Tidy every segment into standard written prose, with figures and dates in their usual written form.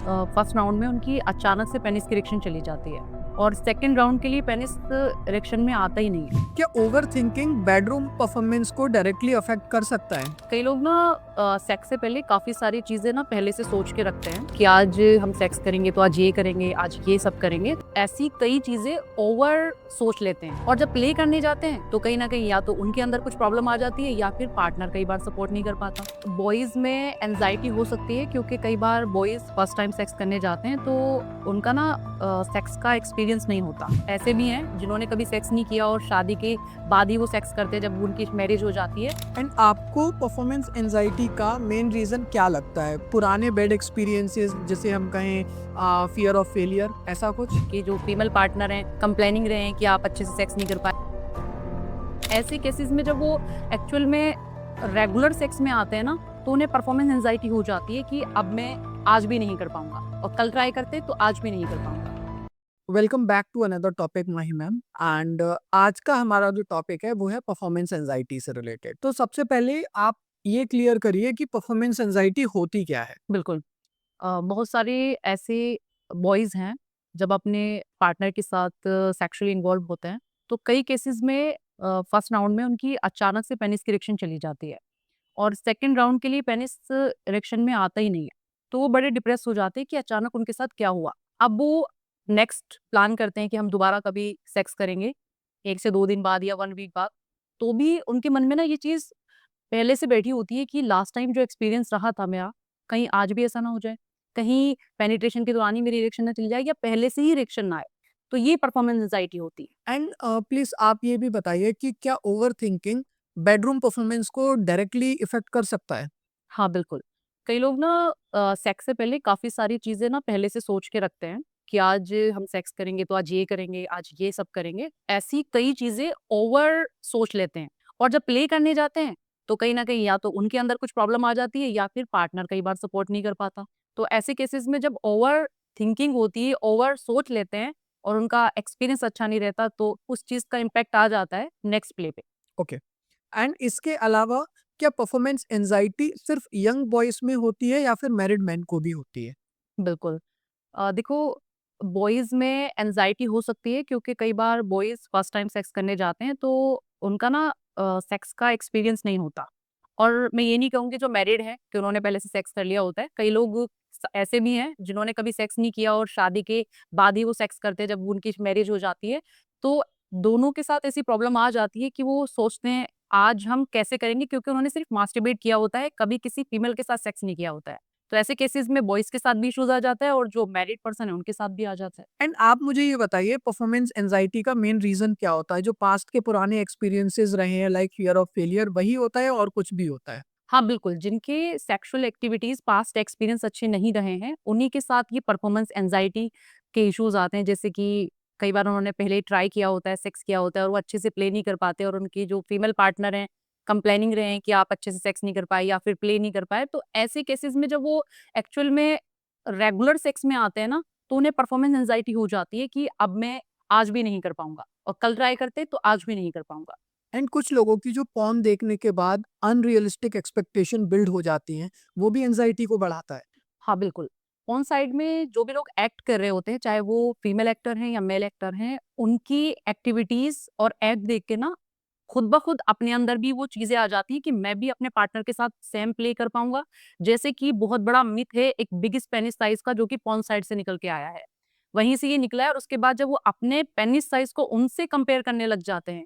First round में उनकी अचानक से पेनिस की इरेक्शन चली जाती है और सेकंड राउंड के लिए पेनिस इरेक्शन में आता ही नहीं है। क्या ओवर थिंकिंग बेडरूम परफॉर्मेंस को डायरेक्टली अफेक्ट कर सकता है? कई लोग ना सेक्स से पहले काफ़ी सारी चीज़ें ना पहले से सोच के रखते हैं कि आज हम सेक्स करेंगे तो आज ये करेंगे, आज ये सब करेंगे। ऐसी कई चीज़ें ओवर सोच लेते हैं और जब प्ले करने जाते हैं तो कहीं न कहीं या तो उनके अंदर कुछ प्रॉब्लम आ जाती है या फिर पार्टनर कई बार सपोर्ट नहीं कर पाता। बॉयज़ में एंग्ज़ायटी हो सकती है क्योंकि कई बार बॉयज़ फर्स्ट टाइम सेक्स करने जाते हैं तो उनका ना सेक्स का एक्सपीरियंस नहीं होता। ऐसे भी हैं जिन्होंने कभी सेक्स नहीं किया और शादी के बाद ही वो सेक्स करते हैं जब उनकी मैरिज हो जाती है। एंड आपको परफॉर्मेंस एंजाइटी का मेन रीजन क्या लगता है? पुराने बैड एक्सपीरियंसेस, जैसे हम कहें फियर ऑफ फेलियर, ऐसा कुछ? कि जो फीमेल पार्टनर हैं कंप्लेनिंग रहे हैं कि आप अच्छे से सेक्स नहीं कर पाए। ऐसे केसेस में जब वो एक्चुअल में रेगुलर सेक्स में आते हैं ना तो उन्हें परफॉर्मेंस एंजाइटी हो जाती है कि अब मैं आज भी नहीं कर पाऊंगा और कल ट्राई करते तो आज भी नहीं कर पाऊंगा। Welcome back to another topic Mahi ma'am. And आज का हमारा जो टॉपिक है वो है परफॉर्मेंस एंजाइटी से रिलेटेड। तो सबसे पहले आप ये क्लियर करिए कि परफॉर्मेंस एंजाइटी होती क्या है? बिल्कुल। बहुत सारे ऐसे बॉयज हैं जब अपने पार्टनर के साथ सेक्सुअली इन्वॉल्व होते हैं तो कई केसेस में फर्स्ट राउंड में उनकी अचानक से पेनिस की इरेक्शन चली जाती है और सेकंड राउंड के लिए पेनिस इरेक्शन में आता ही नहीं है। तो वो बड़े डिप्रेस हो जाते हैं कि अचानक उनके साथ क्या हुआ। अब वो नेक्स्ट प्लान करते हैं कि हम दोबारा कभी सेक्स करेंगे 1 से 2 दिन बाद या 1 वीक बाद। तो भी उनके मन में ना ये चीज़ पहले से बैठी होती है कि लास्ट टाइम जो एक्सपीरियंस रहा था मेरा, कहीं आज भी ऐसा ना हो जाए। कहीं पेनिट्रेशन के दौरान ही मेरी इरेक्शन ना चली जाए या पहले से ही इरेक्शन ना आए। तो ये परफॉर्मेंस एंग्जायटी होती है। एंड प्लीज आप ये भी बताइए कि क्या ओवर थिंकिंग बेडरूम परफॉर्मेंस को डायरेक्टली इफेक्ट कर सकता है? हाँ, बिल्कुल। कई लोग ना सेक्स से पहले काफ़ी सारी चीज़ें ना पहले से सोच के रखते हैं कि आज हम सेक्स करेंगे तो आज ये करेंगे, आज ये सब करेंगे। ऐसी कई चीज़ें ओवर सोच लेते हैं और जब प्ले करने जाते हैं तो कहीं न कहीं या तो उनके अंदर कुछ प्रॉब्लम आ जाती है या फिर पार्टनर कई बार सपोर्ट नहीं कर पाता। तो ऐसे केसेस में जब ओवर थिंकिंग होती है, ओवर सोच लेते हैं और उनका एक्सपीरियंस अच्छा नहीं रहता तो उस चीज़ का इम्पैक्ट आ जाता है नेक्स्ट प्ले पे। ओके। एंड इसके अलावा क्या परफॉर्मेंस एंजाइटी सिर्फ यंग बॉयज में होती है या फिर मैरिड मैन को भी होती है? बिल्कुल। देखो, बॉयज़ में एंग्ज़ायटी हो सकती है क्योंकि कई बार बॉयज़ फर्स्ट टाइम सेक्स करने जाते हैं तो उनका ना सेक्स का एक्सपीरियंस नहीं होता। और मैं ये नहीं कहूँगी जो मैरिड हैं कि उन्होंने पहले से सेक्स कर लिया होता है। कई लोग ऐसे भी हैं जिन्होंने कभी सेक्स नहीं किया और शादी के बाद ही वो सेक्स करते हैं जब उनकी मैरिज हो जाती है। तो दोनों के साथ ऐसी प्रॉब्लम आ जाती है कि वो सोचते हैं आज हम कैसे करेंगे, क्योंकि उन्होंने सिर्फ मास्टरबेट किया होता है, कभी किसी फीमेल के साथ सेक्स नहीं किया होता है। तो ऐसे केसेस में बॉयज़ के साथ भी इश्यूज़ आ जाता है और जो मैरिड पर्सन है उनके साथ भी आ जाता है। एंड आप मुझे ये बताइए, परफॉर्मेंस एंजाइटी का मेन रीजन क्या होता है? जो पास्ट के पुराने एक्सपीरियंसेस रहे हैं, लाइक फियर ऑफ फेलियर, वही होता है और कुछ भी होता है? हाँ, बिल्कुल, जिनके सेक्सुअल एक्टिविटीज़ पास्ट एक्सपीरियंस अच्छे नहीं रहे हैं, उन्हीं के साथ ये परफॉर्मेंस एंग्ज़ायटी के इश्यूज़ आते हैं। जैसे कि कई बार उन्होंने पहले ट्राई किया होता है, सेक्स किया होता है और वो अच्छे से प्ले नहीं कर पाते और उनकी जो फीमेल पार्टनर हैं, कंप्लेनिंग रहे हैं कि आप अच्छे से सेक्स नहीं कर पाए या फिर प्ले नहीं कर पाए। तो ऐसे केसेज़ में जब वो एक्चुअल में रेगुलर सेक्स में आते हैं ना, तो उन्हें परफॉर्मेंस एंग्ज़ायटी हो जाती है कि अब मैं आज भी नहीं कर पाऊँगा और कल ट्राई करते तो आज भी नहीं कर पाऊँगा। एंड कुछ लोगों की जो पॉर्न देखने के बाद अनरियलिस्टिक एक्सपेक्टेशन बिल्ड हो जाती हैं, वो भी एंजाइटी को बढ़ाता है। हाँ, बिल्कुल। ऑन साइड में जो भी लोग एक्ट कर रहे होते हैं, चाहे वो फीमेल एक्टर हैं या मेल एक्टर हैं, उनकी एक्टिविटीज़ और एक्ट देख के ना खुद ब खुद अपने अंदर भी वो चीज़ें आ जाती हैं कि मैं भी अपने पार्टनर के साथ सेम प्ले कर पाऊँगा। जैसे कि बहुत बड़ा मिथ है एक बिगेस्ट पेनिस साइज़ का, जो कि पॉर्न साइट से निकल के आया है। वहीं से ये निकला है और उसके बाद जब वो अपने पेनिस साइज़ को उनसे कंपेयर करने लग जाते हैं,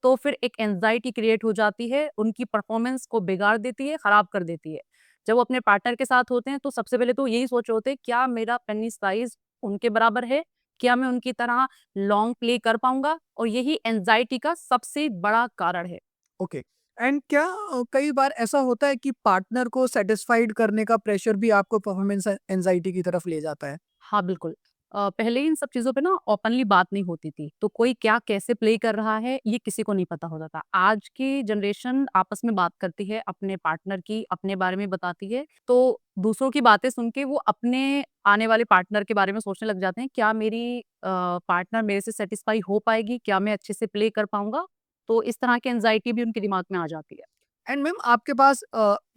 तो फिर एक एंग्ज़ायटी क्रिएट हो जाती है, उनकी परफ़ॉर्मेंस को बिगाड़ देती है, खराब कर देती है। जब वो अपने पार्टनर के साथ होते हैं तो सबसे पहले तो यही सोच रहे होते हैं, क्या मेरा पेनिस साइज़ उनके बराबर है? क्या मैं उनकी तरह लॉन्ग प्ले कर पाऊँगा? और यही एंग्ज़ायटी का सबसे बड़ा कारण है। ओके। एंड क्या कई बार ऐसा होता है कि पार्टनर को सेटिस्फाइड करने का प्रेशर भी आपको परफॉर्मेंस एंजाइटी की तरफ ले जाता है? हाँ, बिल्कुल। पहले इन सब चीज़ों पे ना ओपनली बात नहीं होती थी, तो कोई क्या कैसे प्ले कर रहा है, ये किसी को नहीं पता होता था। आज की जनरेशन आपस में बात करती है, अपने पार्टनर की अपने बारे में बताती है, तो दूसरों की बातें सुन के वो अपने आने वाले पार्टनर के बारे में सोचने लग जाते हैं, क्या मेरी पार्टनर मेरे से सैटिस्फाई हो पाएगी? क्या मैं अच्छे से प्ले कर पाऊँगा? तो इस तरह की एंग्ज़ायटी भी उनके दिमाग में आ जाती है। एंड मैम, आपके पास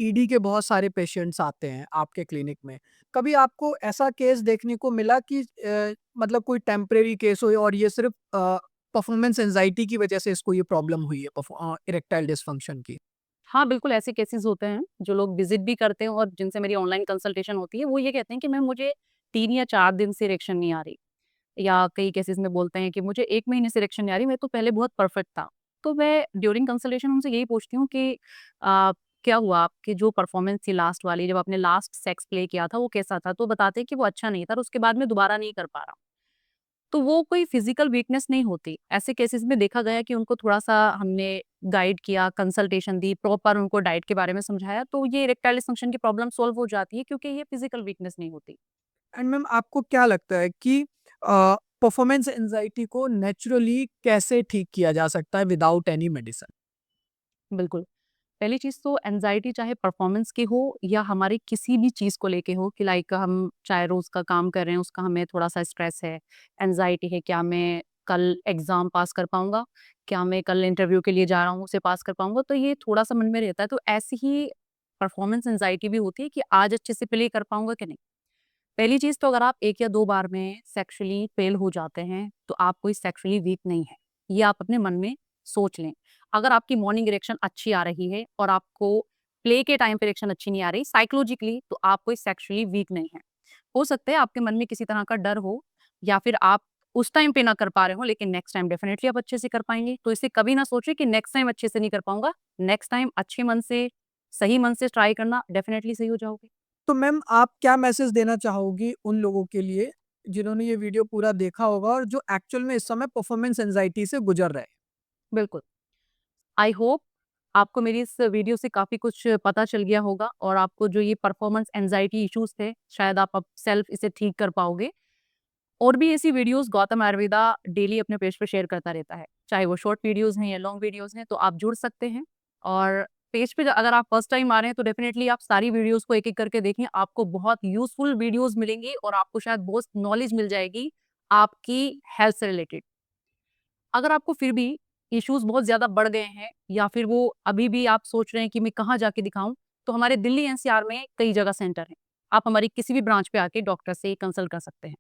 ईडी के बहुत सारे पेशेंट्स आते हैं आपके क्लिनिक में। कभी आपको ऐसा केस देखने को मिला कि मतलब कोई टेम्परेरी केस हो और ये सिर्फ परफॉर्मेंस एंजाइटी की वजह से इसको ये प्रॉब्लम हुई है इरेक्टाइल डिसफंक्शन की? हाँ, बिल्कुल ऐसे केसेज़ होते हैं, जो लोग विज़िट भी करते हैं और जिनसे मेरी ऑनलाइन कंसल्टेशन होती है, वो ये कहते हैं कि मैम मुझे 3 या 4 दिन से इरेक्शन नहीं आ रही। या कई केसेज़ में बोलते हैं कि मुझे 1 महीने से इरेक्शन नहीं आ रही, मैं तो पहले बहुत परफेक्ट था। तो मैं ड्यूरिंग कंसल्टेशन उनसे यही पूछती हूँ कि क्या हुआ आपकी जो परफॉर्मेंस थी लास्ट वाली, जब आपने लास्ट सेक्स प्ले किया था, वो कैसा था? तो बताते हैं कि वो अच्छा नहीं था और उसके बाद मैं दोबारा नहीं कर पा रहा। तो वो कोई फिज़िकल वीकनेस नहीं होती। ऐसे केसेज़ में देखा गया कि उनको थोड़ा-सा हमने गाइड किया, कंसल्टेशन दी, प्रॉपर उनको डाइट के बारे में समझाया, तो ये इरेक्टाइल डिसफंक्शन की प्रॉब्लम सॉल्व हो जाती है क्योंकि ये फिज़िकल वीकनेस नहीं होती। एंड मैम आपको क्या लगता है कि परफॉर्मेंस एंजाइटी को नेचुरली कैसे ठीक किया जा सकता है विदाउट एनी मेडिसिन? बिल्कुल। पहली चीज़ तो एंग्ज़ायटी चाहे परफ़ॉर्मेंस की हो या हमारी किसी भी चीज़ को लेके हो कि लाइक हम चाहे रोज़ का काम कर रहे हैं, उसका हमें थोड़ा-सा स्ट्रेस है, एंग्ज़ायटी है, क्या मैं कल एग्ज़ाम पास कर पाऊँगा? क्या मैं कल इंटरव्यू के लिए जा रहा हूँ, उसे पास कर पाऊँगा? तो ये थोड़ा-सा मन में रहता है, तो ऐसी ही परफ़ॉर्मेंस एंग्ज़ायटी भी होती है कि आज अच्छे से प्ले कर पाऊँगा कि नहीं? पहली चीज़ तो अगर आप 1 या 2 बार में सेक्सुअली फ़ेल हो जाते हैं, तो आप कोई सेक्सुअली वीक नहीं हैं। ये आप अपने मन में सोच लें। अगर आपकी मॉर्निंग इरेक्शन अच्छी आ रही है और आपको प्ले के टाइम पे इरेक्शन अच्छी नहीं आ रही साइकोलॉजिकली, तो आप कोई सेक्सुअली वीक नहीं हैं। हो सकता है आपके मन में किसी तरह का डर हो या फिर आप उस टाइम पे ना कर पा रहे हो, लेकिन नेक्स्ट टाइम डेफिनिटली आप अच्छे से कर पाएँगे। तो इसे कभी ना सोचें कि नेक्स्ट टाइम अच्छे से नहीं कर पाऊँगा। नेक्स्ट टाइम अच्छे मन से, सही मन से ट्राई करना, डेफिनिटली सही हो जाओगे। तो मैम आप क्या मैसेज देना चाहोगी उन लोगों के लिए जिन्होंने ये वीडियो पूरा देखा होगा और जो एक्चुअल में इस समय परफॉर्मेंस एंजाइटी से गुजर रहे हैं? बिल्कुल। आई होप आपको मेरी इस वीडियो से काफ़ी कुछ पता चल गया होगा और आपको जो ये परफॉर्मेंस एंग्जायटी इश्यूज़ थे, शायद आप अब सेल्फ इसे ठीक कर पाओगे। और भी ऐसी वीडियोज़ गौतम आयुर्वेदा डेली अपने पेज पे शेयर करता रहता है। चाहे वो शॉर्ट वीडियोज़ हैं या लॉन्ग वीडियोज़ हैं, तो आप जुड़ सकते हैं। और पेज पे अगर आप फर्स्ट टाइम आ रहे हैं, तो डेफिनिटली आप सारी वीडियोज़ को एक-एक करके देखें। आपको बहुत यूज़फुल वीडियोज़ मिलेंगी और आपको शायद बहुत नॉलेज मिल जाएगी आपकी हेल्थ से रिलेटेड। अगर आपको फिर भी इश्यूज़ बहुत ज़्यादा बढ़ गए हैं या फिर वो अभी भी आप सोच रहे हैं कि मैं कहाँ जाके दिखाऊँ, तो हमारे दिल्ली एनसीआर में कई जगह सेंटर हैं। आप हमारी किसी भी ब्रांच पे आके डॉक्टर से कंसल्ट कर सकते हैं।